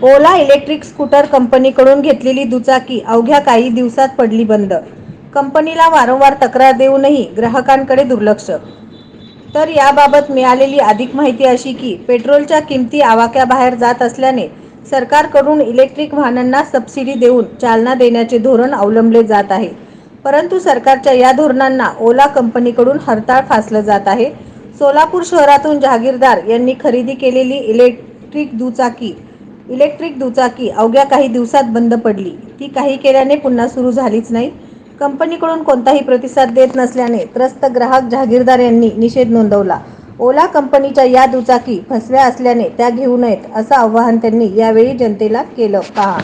ओला electric scooter कंपनीकडून घेतलेली दुचाकी अवघ्या काही दिवसात पडली बंद. कंपनीला वारंवार तक्रार देऊनही ग्राहकांकडे दुर्लक्ष. तर याबाबत मिळालेली अधिक माहिती अशी की पेट्रोलच्या किमती आवाक्याबाहेर जात असल्याने सरकारकडून इलेक्ट्रिक वाहनांना सबसिडी देऊन चालना देण्याचे धोरण अवलंबले जात आहे. परंतु सरकारच्या या धोरणांना ओला कंपनीकडून हरताळ फासलं जात आहे. सोलापूर शहरातून जहागीरदार यांनी खरेदी केलेली इलेक्ट्रिक दुचाकी अवघ्या काही दिवसात बंद पडली. ती काही केल्याने पुन्हा सुरू झालीच नाही. कंपनीकडून कोणताही प्रतिसाद देत नसल्याने त्रस्त ग्राहक जहागीरदार यांनी निषेध नोंदवला. ओला कंपनीच्या या दुचाकी फसव्या असल्याने त्या घेऊ नयेत असं आवाहन त्यांनी यावेळी जनतेला केलं. पहा.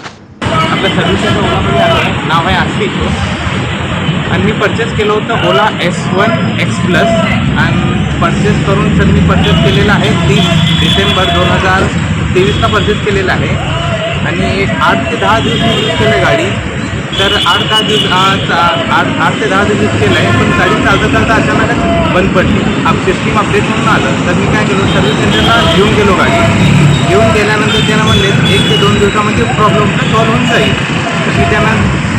आपल्या सर्व्हिसचं ओलामध्ये आलं नाव आहे आशिक आणि मी परचेस केलं होतं ओला S1 X+ आणि परचेस करून सर मी परचेस केलेलं आहे 30 डिसेंबर 2023ला परचेस केलेलं आहे आणि एक 8 ते 10 दिवस मी यूज केलं गाडी. तर 8 ते 10 दिवस यूज केलं आहे, पण गाडी चालता अचानकच बंद पडली. सिस्टीम अपडेट म्हणून आलं तर मी काय केलं, सर्व्हिस सेंटरला घेऊन गेलो. गाडी घेऊन गेल्यानंतर त्यांना म्हणले 1 ते 2 दिवसामध्ये प्रॉब्लेम सॉल्व्ह होऊन जाईल. तर मी त्यांना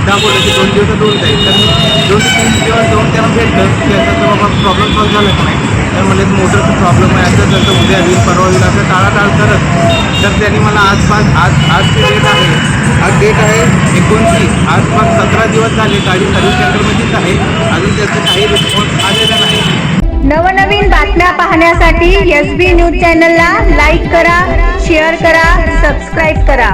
दाखवलं की 2 दिवसात होऊन जाईल. तर मी 2 ते 3 दिवस जाऊन त्यांना भेटलं की याचा बाबा प्रॉब्लेम सॉल्व्ह झाला की नाही. तर म्हणले मोटरचा प्रॉब्लेम आहे, असं तसं उद्या होईल परवा होईल असं टाळाटाळ करत. तर त्यांनी मला आजची डेट आहे 29. आसपास 17 दिवस झाले गाडी सर्व्हिस सेंटरमध्येच आहे. अजून त्याचं काही रिस्पॉन्स आलेला नाही. नवनवीन बातम्या पाहण्यासाठी SB न्यूज चॅनलला लाईक करा, शेअर करा, सबस्क्राईब करा.